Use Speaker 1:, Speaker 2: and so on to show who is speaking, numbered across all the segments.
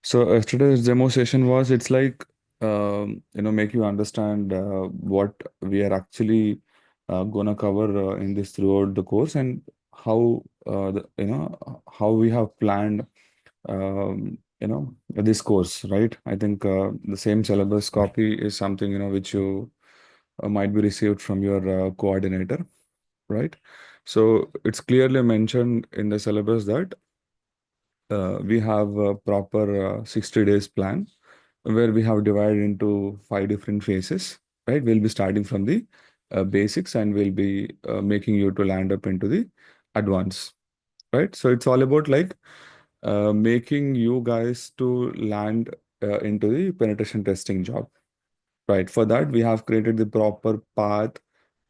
Speaker 1: So yesterday's demo session was it's like make you understand what we are actually gonna cover in this throughout the course and how how we have planned this course, right? I think the same syllabus copy is something which you might be received from your coordinator, right? So it's clearly mentioned in the syllabus that we have a proper 60 days plan where we have divided into five different phases, right? We'll be starting from the basics and we'll be making you to land up into the advanced, right? So it's all about like making you guys to land into the penetration testing job, right? For that, we have created the proper path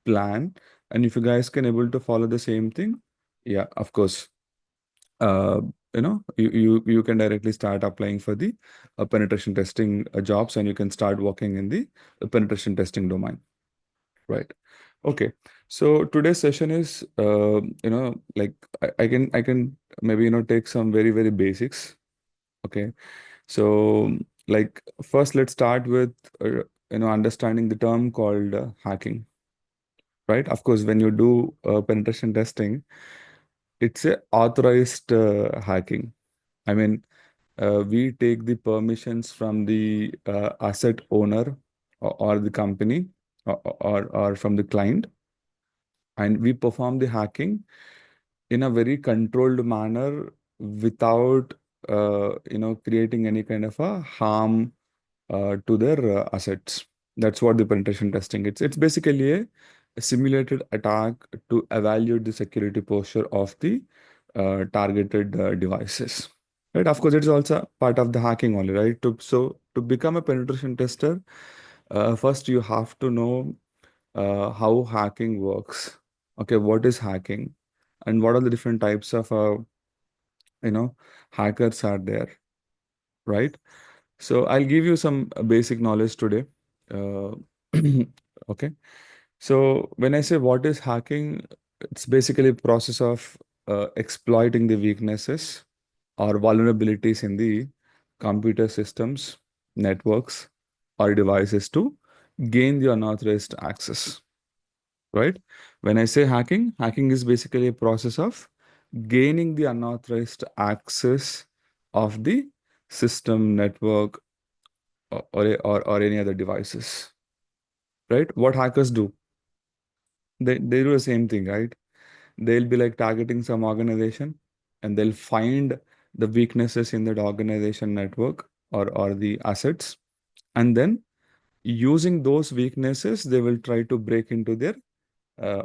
Speaker 1: plan. And if you guys can able to follow the same thing, yeah, of course, uh, you can directly start applying for the penetration testing jobs and you can start working in the penetration testing domain, right? Okay, so today's session is like I can maybe take some very very basics. Okay, so like first let's start with understanding the term called hacking, right? Of course, when you do penetration testing, it's a authorized hacking. I mean, we take the permissions from the asset owner or the company or from the client, and we perform the hacking in a very controlled manner without creating any kind of a harm to their assets. That's what the penetration testing it's basically a simulated attack to evaluate the security posture of the targeted devices. Right. Of course, it's also part of the hacking only, right? To become a penetration tester, first you have to know how hacking works. Okay, what is hacking, and what are the different types of you know hackers are there, right? So I'll give you some basic knowledge today. Uh, okay. So when I say what is hacking, it's basically a process of exploiting the weaknesses or vulnerabilities in the computer systems, networks, or devices to gain the unauthorized access, right? When I say hacking, hacking is basically a process of gaining the unauthorized access of the system, network, or any other devices, right? What hackers do, they do the same thing, right? They'll be like targeting some organization and they'll find the weaknesses in that organization network or the assets, and then using those weaknesses they will try to break into their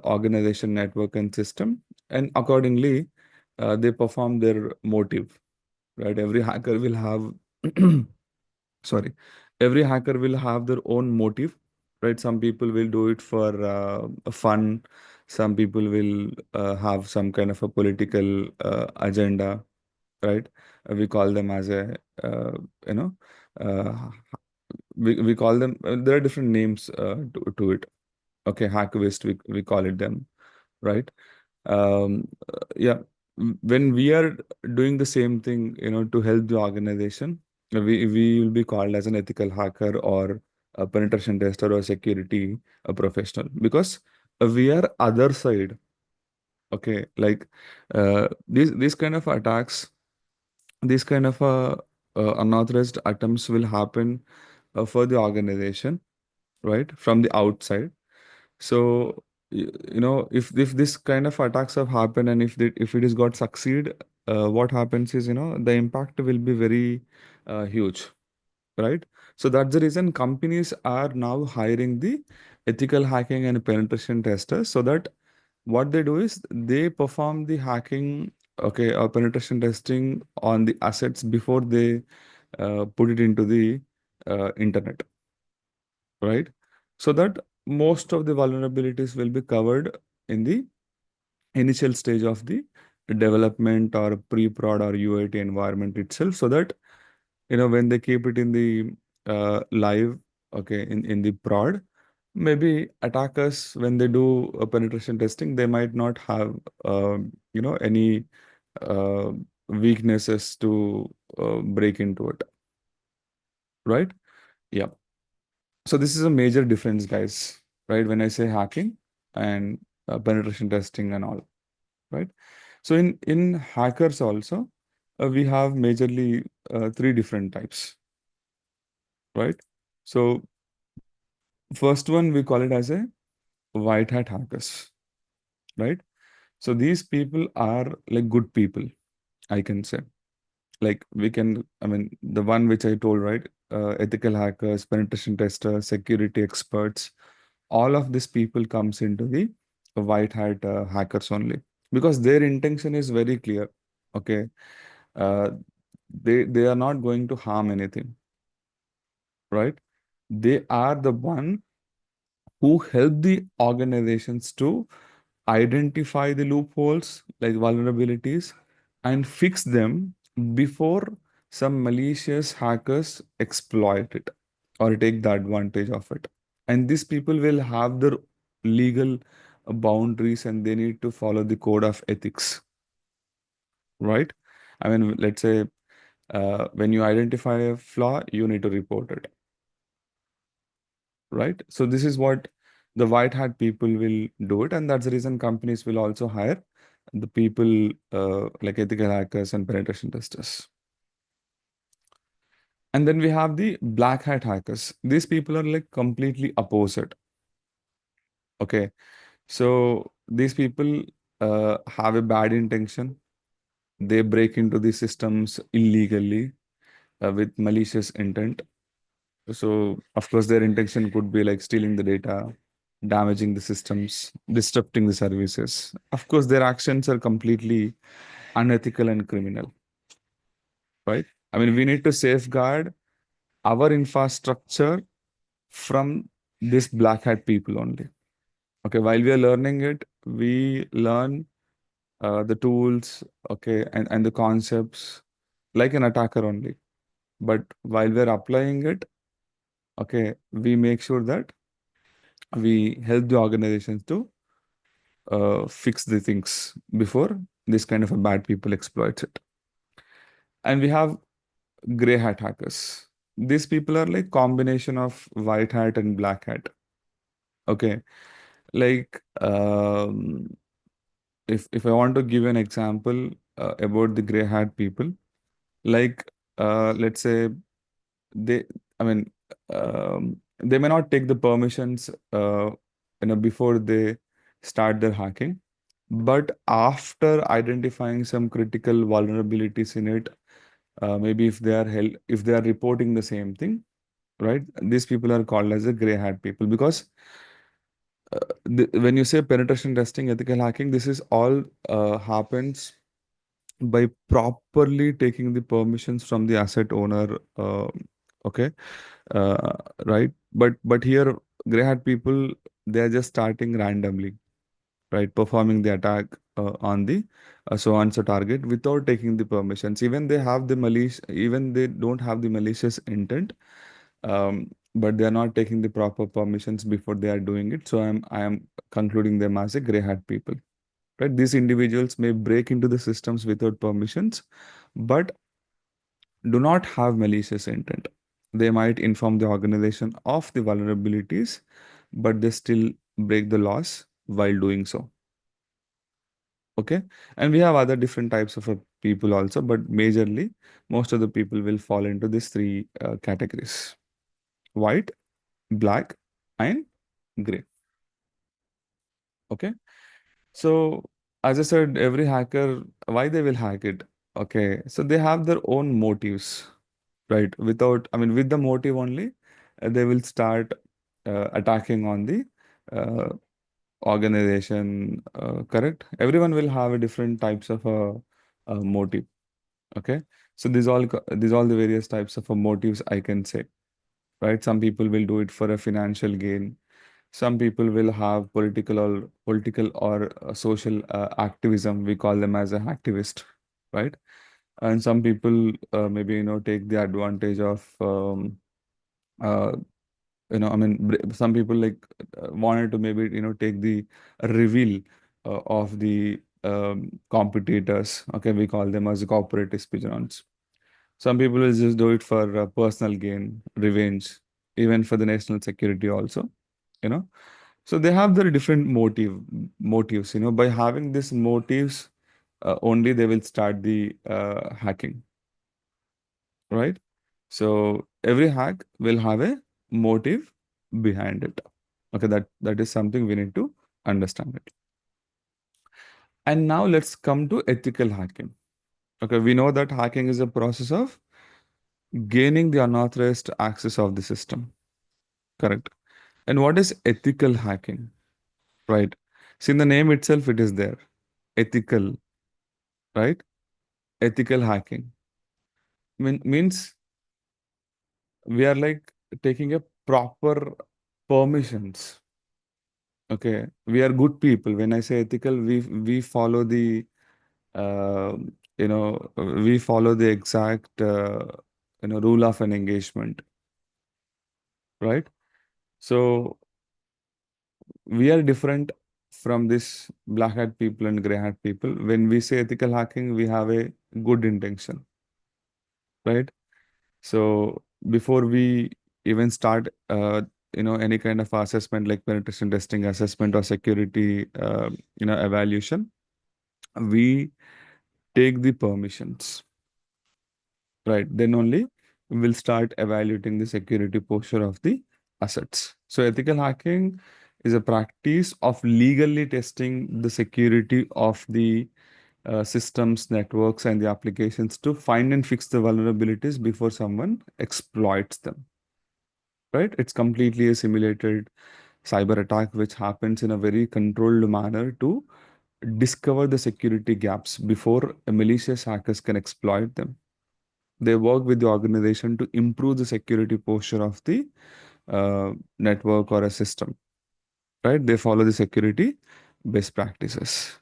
Speaker 1: organization network and system, and accordingly they perform their motive, right? Every hacker will have sorry, every hacker will have their own motive, right? Some people will do it for fun, some people will have some kind of a political agenda, right? We call them as a you know uh, we call them there are different names to it. Okay, hacktivist, we call it them, right? Yeah, when we are doing the same thing, to help the organization, we will be called as an ethical hacker or a penetration tester or security a professional, because we are other side. Okay, like these kind of attacks, these kind of unauthorized attempts will happen for the organization, right, from the outside. So if this kind of attacks have happened and if it is got succeed, what happens is the impact will be very huge, right? So that's the reason companies are now hiring the ethical hacking and penetration testers, so that what they do is they perform the hacking, okay, or penetration testing on the assets before they put it into the internet, right? So that most of the vulnerabilities will be covered in the initial stage of the development or pre-prod or UAT environment itself, so that when they keep it in the live, okay, in the prod, maybe attackers, when they do penetration testing, they might not have any uh, weaknesses to break into it. right? Yeah. So this is a major difference, guys, right? When I say hacking and penetration testing and all, right? So in hackers also, we have majorly three different types, right? So first one we call it as a white hat hackers, right? So these people are like good people, I can say. Like we can, I mean, the one which I told, right? Ethical hackers, penetration testers, security experts, all of these people comes into the white hat hackers only because their intention is very clear. Okay, uh, they are not going to harm anything, right? They are the one who help the organizations to identify the loopholes, like vulnerabilities, and fix them before some malicious hackers exploit it or take the advantage of it. And these people will have their legal boundaries and they need to follow the code of ethics, right? I mean, let's say when you identify a flaw, you need to report it, right? So this is what the white hat people will do it, and that's the reason companies will also hire the people like ethical hackers and penetration testers. And then we have the black hat hackers. These people are like completely opposite. Okay, so these people have a bad intention. They break into the systems illegally with malicious intent. So, of course, their intention could be like stealing the data, damaging the systems, disrupting the services. Of course, their actions are completely unethical and criminal, right? I mean, we need to safeguard our infrastructure from this black hat people only. Okay, while we are learning it, we learn the tools, okay, and the concepts like an attacker only. But while we're applying it, okay, we make sure that we help the organizations to fix the things before this kind of a bad people exploits it. And we have gray hat hackers. These people are like combination of white hat and black hat. Okay, like if I want to give an example about the gray hat people, like let's say they, I mean, they may not take the permissions, before they start their hacking. But after identifying some critical vulnerabilities in it, maybe if they are reporting the same thing, right? These people are called as the gray hat people because when you say penetration testing, ethical hacking, this is all happens by properly taking the permissions from the asset owner. Okay, uh, right? But here, gray hat people, they are just starting randomly, right? Performing the attack on the so and so target without taking the permissions. Even they don't have the malicious intent, but they are not taking the proper permissions before they are doing it. So I am concluding them as a gray hat people, right? These individuals may break into the systems without permissions, but do not have malicious intent. They might inform the organization of the vulnerabilities, but they still break the laws while doing so. Okay. And we have other different types of people also, but majorly, most of the people will fall into these three categories: white, black, and gray. Okay. So, as I said, every hacker, why they will hack it? Okay. So, they have their own motives, right? I mean, with the motive only, they will start attacking on the uh, organization, correct? Everyone will have a different types of motive. Okay, so these all the various types of motives I can say, right? Some people will do it for a financial gain. Some people will have political or social activism. We call them as an activist, right? And some people maybe take the advantage of uh, I mean, some people like wanted to maybe take the reveal of the competitors. Okay, we call them as corporate espionage. Some people will just do it for personal gain, revenge, even for the national security also, you know. So they have their different motives, by having these motives, only they will start the hacking, right? So every hack will have a motive behind it. Okay, that is something we need to understand it. And now let's come to ethical hacking. Okay, we know that hacking is a process of gaining the unauthorized access of the system. Correct. And what is ethical hacking? Right. See, in the name itself, it is there. Ethical, right? Ethical hacking means we are like taking a proper permissions. Okay, we are good people. When I say ethical, we follow the uh, we follow the exact rule of an engagement, right? So we are different from this black hat people and gray hat people. When we say ethical hacking, we have a good intention, right? So before we even start, any kind of assessment like penetration testing assessment or security, evaluation, we take the permissions, right? Then only we'll start evaluating the security posture of the assets. So ethical hacking is a practice of legally testing the security of the systems, networks, and the applications to find and fix the vulnerabilities before someone exploits them. Right? It's completely a simulated cyber attack which happens in a very controlled manner to discover the security gaps before malicious hackers can exploit them. They work with the organization to improve the security posture of the network or a system. Right? They follow the security best practices.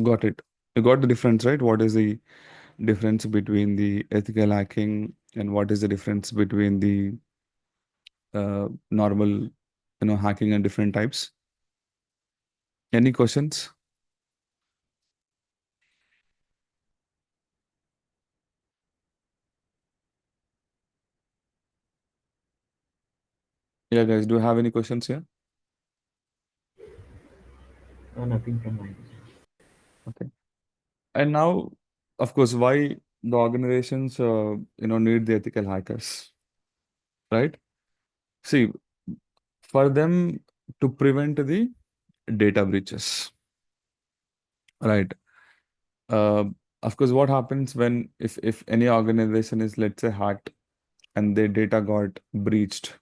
Speaker 1: Got it. You got the difference, right? What is the difference between the ethical hacking and what is the difference between the normal, hacking and different types? Any questions? Yeah, guys, do you have any questions here?
Speaker 2: Nothing from my end.
Speaker 1: Okay. And now, of course, why the organizations, need the ethical hackers, right? See, for them to prevent the data breaches, right? Uh, of course, what happens when if any organization is, let's say, hacked and their data got breached,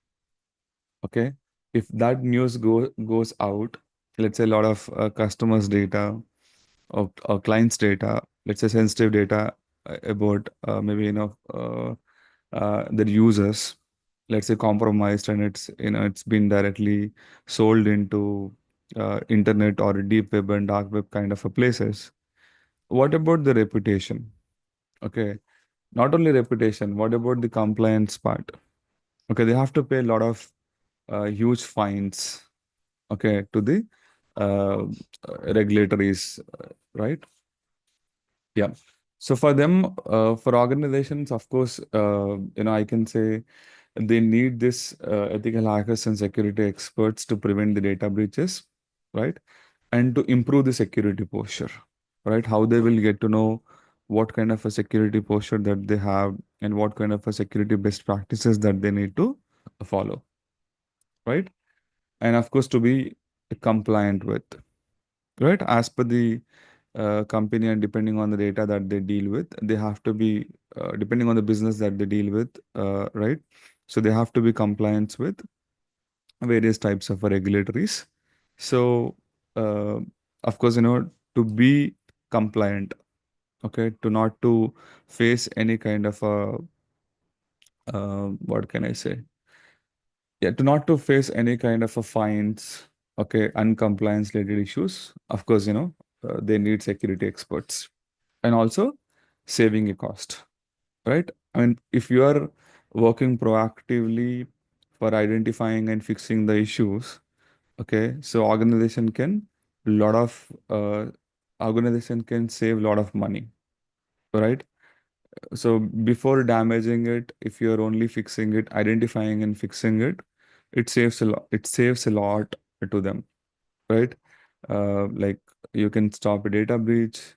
Speaker 1: okay? If that news goes out, let's say a lot of customers' data or clients' data, let's say sensitive data about maybe their users, let's say compromised, and it's been directly sold into internet or deep web and dark web kind of a places. What about the reputation? Okay, not only reputation. What about the compliance part? Okay, they have to pay a lot of huge fines. Okay, to the uh, regulatories, right? Yeah. So for them, for organizations, of course, I can say they need this ethical hackers and security experts to prevent the data breaches, right? And to improve the security posture, right? How they will get to know what kind of a security posture that they have and what kind of a security best practices that they need to follow, right? And of course, to be compliant with, right? As per the company and depending on the data that they deal with, they have to be, depending on the business that they deal with, right? So they have to be compliant with various types of regulatories. So, uh, of course, to be compliant, okay, to not to face any kind of a, what can I say? Yeah, to not to face any kind of a fines, okay, uncompliance related issues. Of course, they need security experts and also saving a cost, right? I mean, if you are working proactively for identifying and fixing the issues, okay, so organization can save a lot of money, right? So before damaging it, if you're only fixing it, identifying and fixing it, it saves a lot. It saves a lot to them, right? Like you can stop a data breach,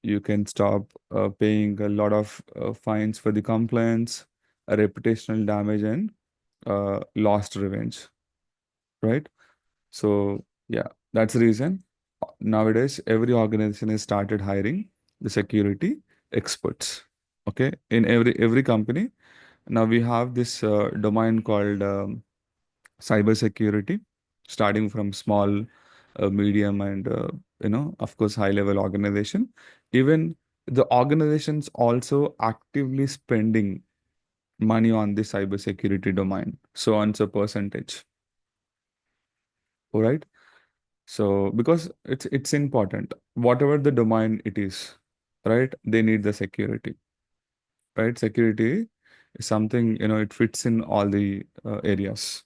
Speaker 1: you can stop paying a lot of fines for the compliance, a reputational damage, and lost revenge, right? So yeah, that's the reason nowadays every organization has started hiring the security experts. Okay, in every company now we have this domain called cybersecurity, starting from small, medium, and of course, high-level organization. Even the organizations also actively spending money on the cybersecurity domain, so on so percentage. All right. So because it's important, whatever the domain it is, right? They need the security, right? Security is something, it fits in all the areas.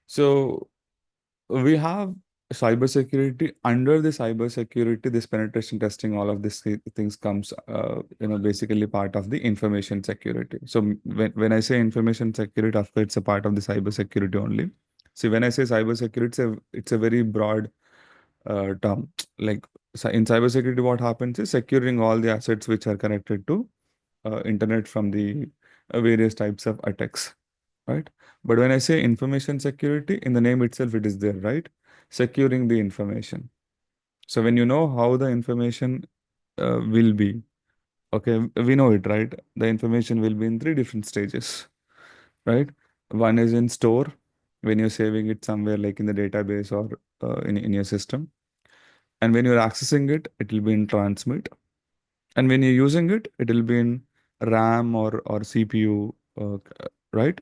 Speaker 1: So we have cybersecurity. Under the cybersecurity, this penetration testing, all of these things comes, basically part of the information security. So when I say information security, of course, it's a part of the cybersecurity only. See, when I say cybersecurity, it's a very broad term. Like in cybersecurity, what happens is securing all the assets which are connected to internet from the various types of attacks, right? But when I say information security, in the name itself, it is there, right? Securing the information. So when you know how the information will be, okay, we know it, right? The information will be in three different stages, right? One is in store, when you're saving it somewhere like in the database or in your system. And when you're accessing it, it will be in transmit. And when you're using it, it will be in RAM or CPU, right?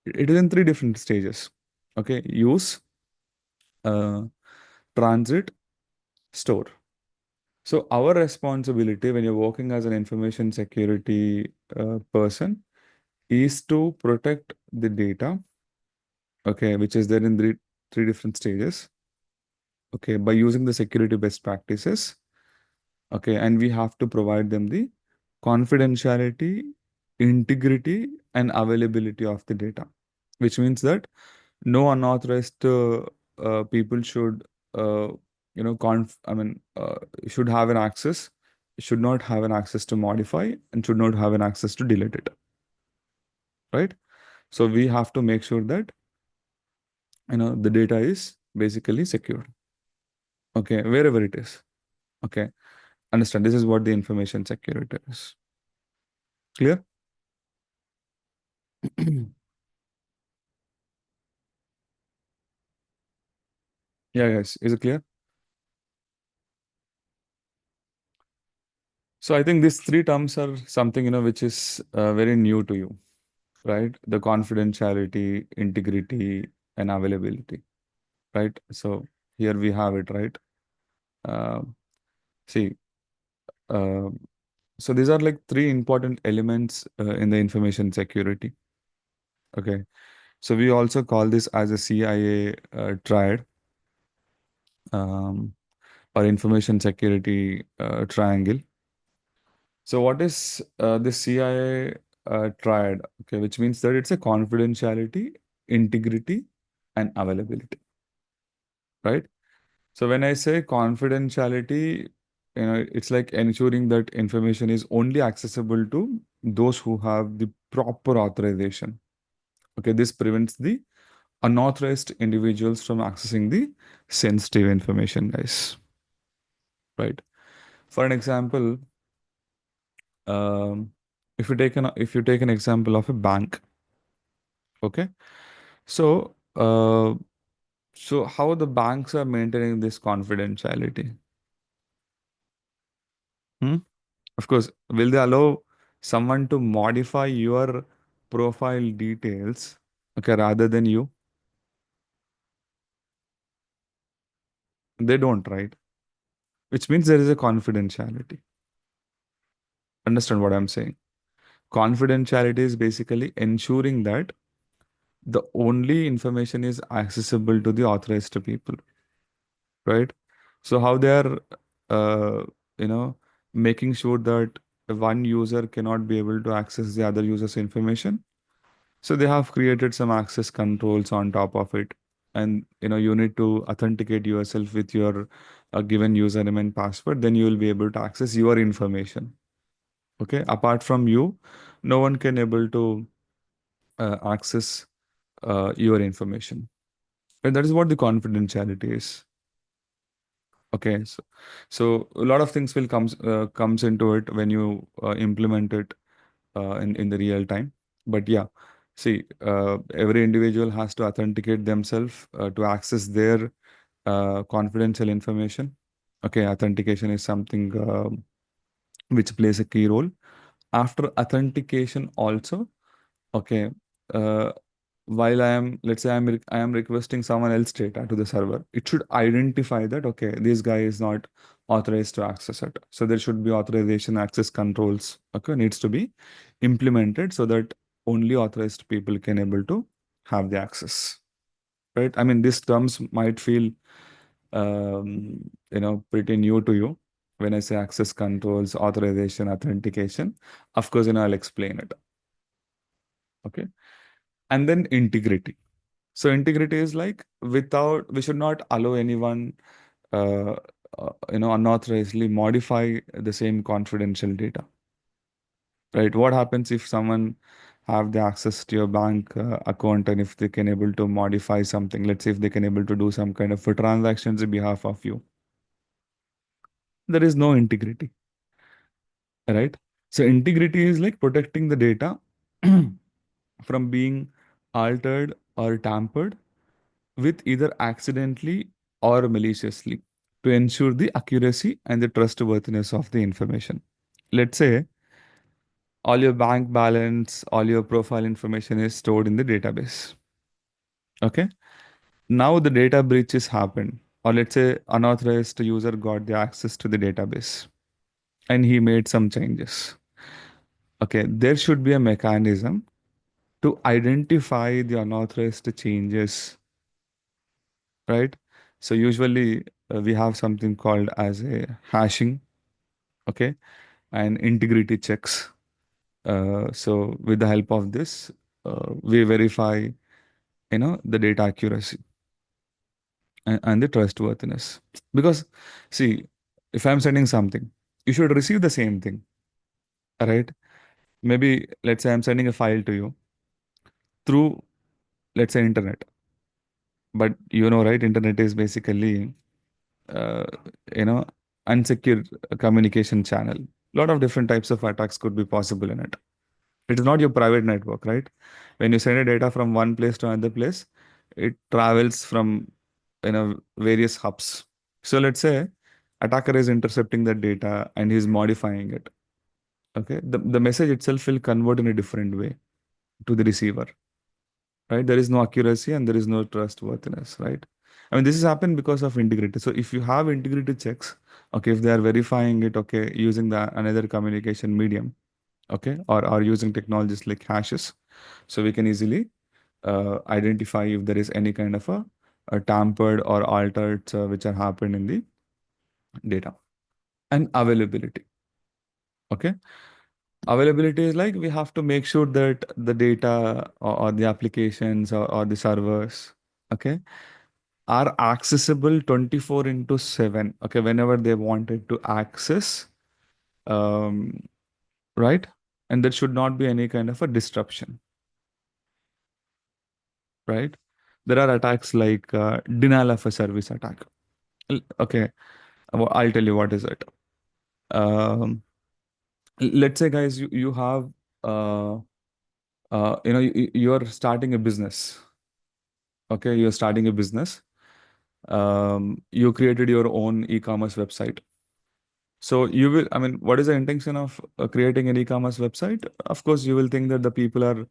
Speaker 1: It is in three different stages. Okay, use, uh, transit, store. So our responsibility when you're working as an information security person is to protect the data, okay, which is there in three different stages, okay, by using the security best practices, okay, and we have to provide them the confidentiality, integrity, and availability of the data, which means that no unauthorized people should I mean should have an access, should not have an access to modify, and should not have an access to delete it, right? So we have to make sure that the data is basically secure, okay, wherever it is. Okay, understand, this is what the information security is. Clear? Yeah, guys, is it clear? So I think these three terms are something which is very new to you, right? The confidentiality, integrity, and availability, right? So here we have it, right? Uh, see, uh, so these are like three important elements in the information security. Okay. So we also call this as a CIA triad, um, or information security triangle. So what is the CIA triad? Okay, which means that it's a confidentiality, integrity, and availability, right? So when I say confidentiality, it's like ensuring that information is only accessible to those who have the proper authorization. Okay, this prevents the unauthorized individuals from accessing the sensitive information, guys. Right. For an example, um, if you take an example of a bank, okay. So, so how the banks are maintaining this confidentiality? Hmm? Of course, will they allow someone to modify your profile details, okay, rather than you? They don't, right? Which means there is a confidentiality. Understand what I'm saying? Confidentiality is basically ensuring that the only information is accessible to the authorized people, right? So how they are, uh, you know, making sure that one user cannot be able to access the other user's information. So they have created some access controls on top of it. And you need to authenticate yourself with your given username and password. Then you will be able to access your information. Okay. Apart from you, no one can able to access your information. And that is what the confidentiality is. Okay. So a lot of things will comes into it when you implement it in the real time. But yeah, see, every individual has to authenticate themselves to access their confidential information. Okay, authentication is something which plays a key role. After authentication, also, okay, uh, while let's say I am requesting someone else data to the server, it should identify that, okay, this guy is not authorized to access it. So there should be authorization access controls, okay, needs to be implemented so that only authorized people can able to have the access, right? I mean, these terms might feel, pretty new to you. When I say access controls, authorization, authentication, of course, I'll explain it. Okay. And then integrity. So integrity is like we should not allow anyone, uh, unauthorizedly modify the same confidential data, right? What happens if someone have the access to your bank account and if they can able to modify something, let's say if they can able to do some kind of transactions on behalf of you, there is no integrity, right? So integrity is like protecting the data from being altered or tampered with either accidentally or maliciously to ensure the accuracy and the trustworthiness of the information. Let's say all your bank balance, all your profile information is stored in the database. Okay. Now the data breaches happen, or let's say unauthorized user got the access to the database and he made some changes. Okay, there should be a mechanism to identify the unauthorized changes, right? So usually we have something called as a hashing, okay, and integrity checks. So with the help of this, we verify, the data accuracy and the trustworthiness. Because see, if I'm sending something, you should receive the same thing, right? Maybe let's say I'm sending a file to you through, let's say, internet. But right, internet is basically uh, you know, unsecure communication channel. A lot of different types of attacks could be possible in it. It is not your private network, right? When you send a data from one place to another place, it travels from various hubs. So let's say attacker is intercepting that data and he's modifying it. Okay, the message itself will convert in a different way to the receiver, right? There is no accuracy and there is no trustworthiness, right? I mean, this has happened because of integrity. So if you have integrity checks, okay, if they are verifying it, okay, using the another communication medium, okay, or using technologies like hashes, so we can easily identify if there is any kind of a tampered or altered which are happened in the data. And availability, okay. Availability is like we have to make sure that the data or the applications or the servers, okay, are accessible 24 into 7, okay, whenever they wanted to access, um, right? And there should not be any kind of a disruption, right? There are attacks like denial of a service attack. Okay, I'll tell you what is it. Um, let's say, guys, you have, uh, you're starting a business. Okay, you're starting a business. You created your own e-commerce website. So you will, I mean, what is the intention of creating an e-commerce website? Of course, you will think that the people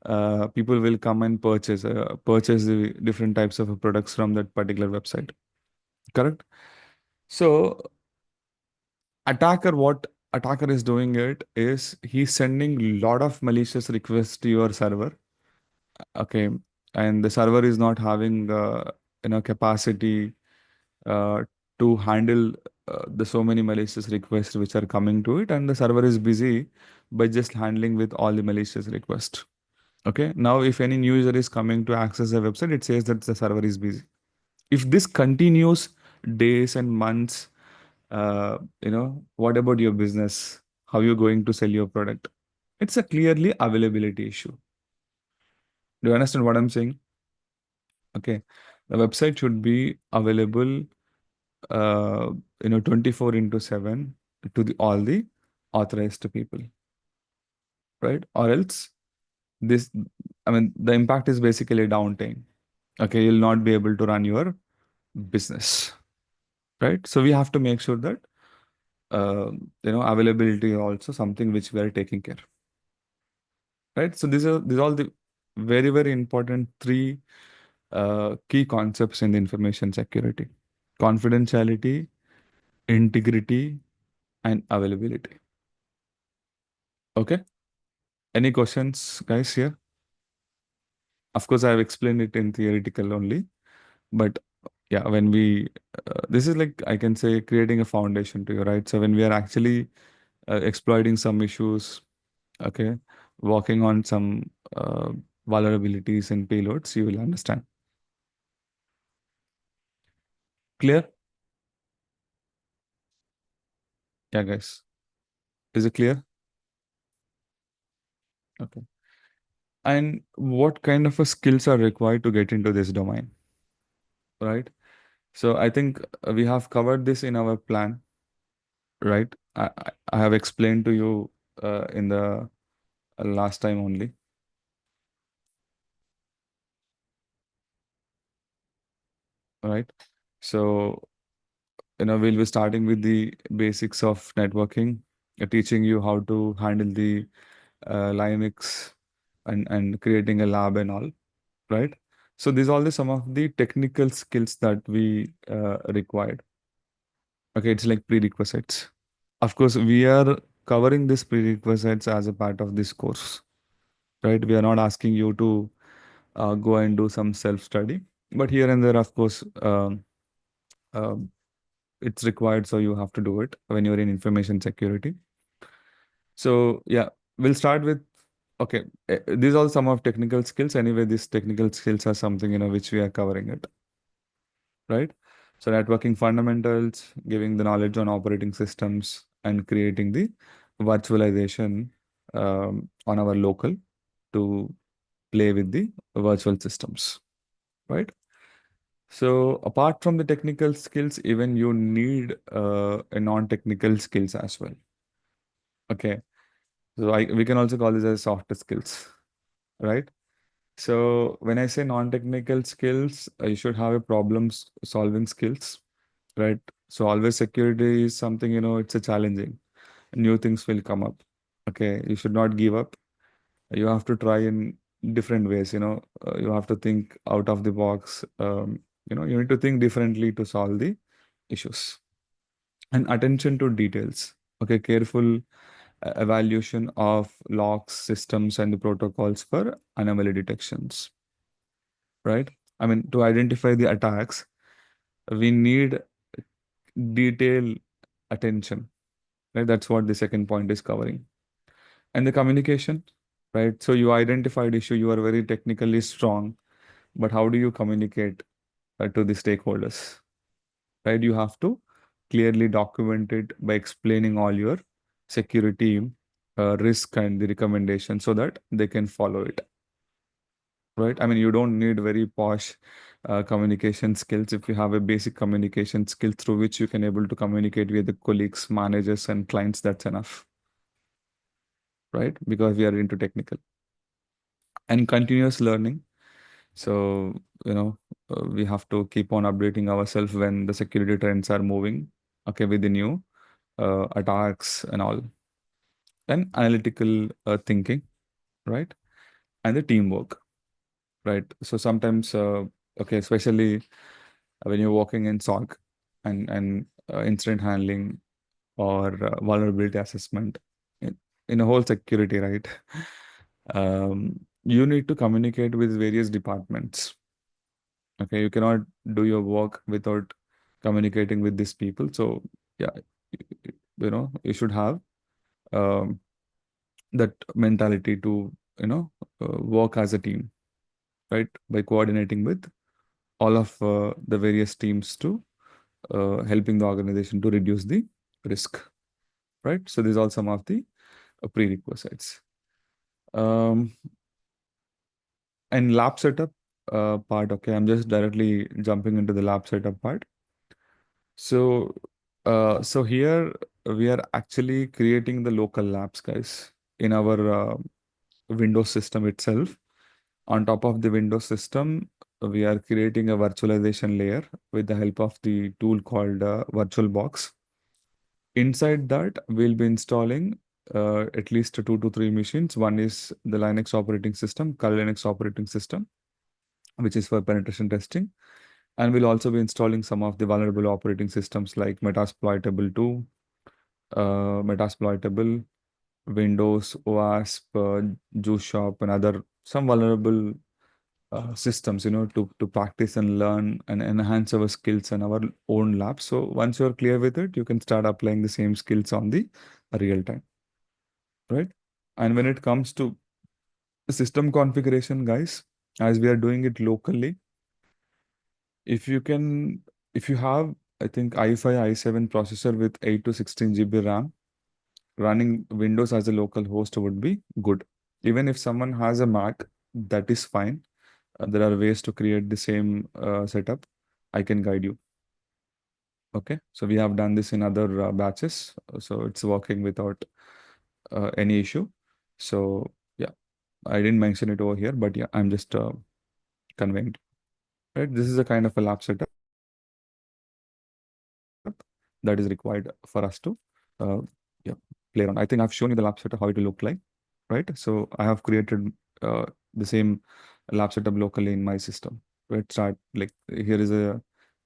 Speaker 1: will come and purchase the different types of products from that particular website. Correct? So what attacker is doing it is he's sending lot of malicious requests to your server. Okay. And the server is not having capacity uh, to handle there's so many malicious requests which are coming to it, and the server is busy by just handling with all the malicious requests. Okay, now if any new user is coming to access the website, it says that the server is busy. If this continues days and months, what about your business? How you going to sell your product? It's a clearly availability issue. Do you understand what I'm saying? Okay, the website should be available, 24 into 7 to all the authorized people, right? Or else this, I mean, the impact is basically downtime. Okay, you'll not be able to run your business, right? So we have to make sure that availability is also something which we are taking care, right? So these are all the very, very important three key concepts in the information security: confidentiality, integrity, and availability. Okay. Any questions, guys, here? Of course, I have explained it in theoretical only, but yeah, when we this is like, I can say, creating a foundation to you, right? So when we are actually exploiting some issues, okay, working on some vulnerabilities and payloads, you will understand. Clear? Yeah, guys. Is it clear? Okay. And what kind of a skills are required to get into this domain, right? So I think we have covered this in our plan, right? I have explained to you in the last time only, right? So, we'll be starting with the basics of networking, teaching you how to handle the Linux and creating a lab and all, right? So these are all the some of the technical skills that we required. Okay, it's like prerequisites. Of course, we are covering these prerequisites as a part of this course, right? We are not asking you to go and do some self-study, but here and there, of course, um, it's required, so you have to do it when you're in information security. So yeah, we'll start with, okay, these are some of technical skills. Anyway, these technical skills are something, which we are covering it, right? So networking fundamentals, giving the knowledge on operating systems, and creating the virtualization on our local to play with the virtual systems, right? So apart from the technical skills, even you need a non-technical skills as well. Okay. So we can also call this as soft skills, right? So when I say non-technical skills, you should have a solving skills, right? So always security is something, it's a challenging. New things will come up. Okay. You should not give up. You have to try in different ways, you have to think out of the box. You need to think differently to solve the issues. And attention to details. Okay. Careful evaluation of logs, systems, and the protocols for anomaly detections, right? I mean, to identify the attacks, we need detailed attention, right? That's what the second point is covering. And the communication, right? So you identified issue, you are very technically strong, but how do you communicate to the stakeholders, right? You have to clearly document it by explaining all your security risk and the recommendation so that they can follow it, right? I mean, you don't need very posh communication skills. If you have a basic communication skill through which you can able to communicate with the colleagues, managers, and clients, that's enough, right? Because we are into technical and continuous learning. So, we have to keep on updating ourselves when the security trends are moving, okay, with the new attacks and all, and analytical thinking, right? And the teamwork, right? So sometimes, okay, especially when you're working in SOC and incident handling or vulnerability assessment in a whole security, right? You need to communicate with various departments. Okay, you cannot do your work without communicating with these people. So yeah, you should have um, that mentality to work as a team, right? By coordinating with all of the various teams to helping the organization to reduce the risk, right? So these are some of the prerequisites. Um, and lab setup part, okay, I'm just directly jumping into the lab setup part. So, so here we are actually creating the local labs, guys, in our Windows system itself. On top of the Windows system, we are creating a virtualization layer with the help of the tool called VirtualBox. Inside that, we'll be installing at least 2 to 3 machines. One is the Linux operating system, Kali Linux operating system, which is for penetration testing. And we'll also be installing some of the vulnerable operating systems like Metasploitable 2, Metasploitable, Windows, OASP, Juice Shop, and other some vulnerable systems, to practice and learn and enhance our skills and our own labs. So once you're clear with it, you can start applying the same skills on the real time, right? And when it comes to system configuration, guys, as we are doing it locally, if you can, if you have, I think i5, i7 processor with 8 to 16 GB RAM, running Windows as a local host would be good. Even if someone has a Mac, that is fine. There are ways to create the same setup. I can guide you. Okay. So we have done this in other batches. So it's working without any issue. So yeah, I didn't mention it over here, but yeah, I'm just conveying. Right. This is a kind of a lab setup that is required for us to uh, yeah, play around. I think I've shown you the lab setup, how it will look like. Right. So I have created the same lab setup locally in my system. Right. Start like here is a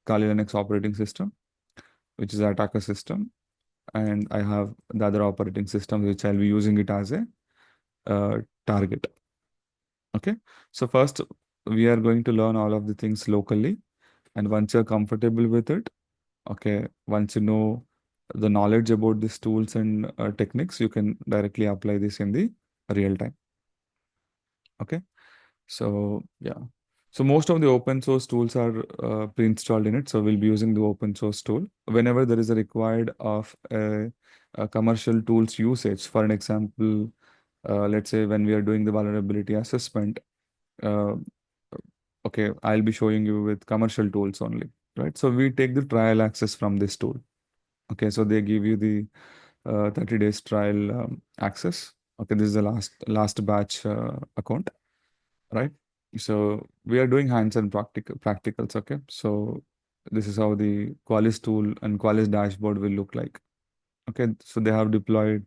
Speaker 1: Kali Linux operating system, which is an attacker system, and I have the other operating system which I'll be using it as a uh, target. Okay. So first we are going to learn all of the things locally, and once you're comfortable with it, okay, once you know the knowledge about these tools and techniques, you can directly apply this in the real time. Okay. So yeah. So most of the open source tools are pre-installed in it. So we'll be using the open source tool. Whenever there is a required of a commercial tools usage, for an example, let's say when we are doing the vulnerability assessment, uh, okay, I'll be showing you with commercial tools only, right? So we take the trial access from this tool. Okay, so they give you the 30 days trial access. Okay, this is the last batch account, right? So we are doing hands-on practicals. Okay, so this is how the Qualys tool and Qualys dashboard will look like. Okay, so they have deployed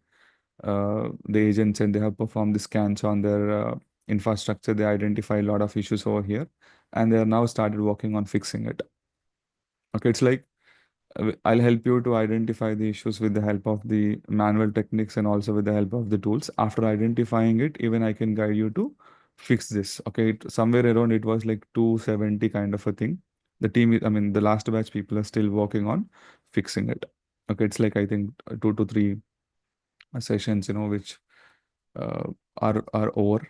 Speaker 1: the agents and they have performed the scans on their infrastructure. They identify a lot of issues over here, and they are now started working on fixing it. Okay, it's like I'll help you to identify the issues with the help of the manual techniques and also with the help of the tools. After identifying it, even I can guide you to fix this. Okay, somewhere around it was like 270 kind of a thing. The team, I mean, the last batch people are still working on fixing it. Okay, it's like I think 2 to 3 sessions, which uh, are over.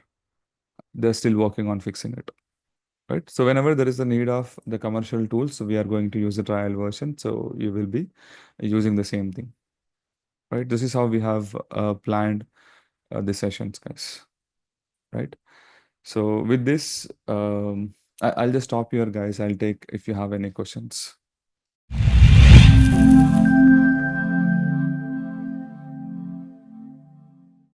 Speaker 1: They're still working on fixing it. Right. So whenever there is a need of the commercial tools, so we are going to use the trial version. So you will be using the same thing. Right. This is how we have planned the sessions, guys. Right. So with this, I'll just stop here, guys. I'll take if you have any questions.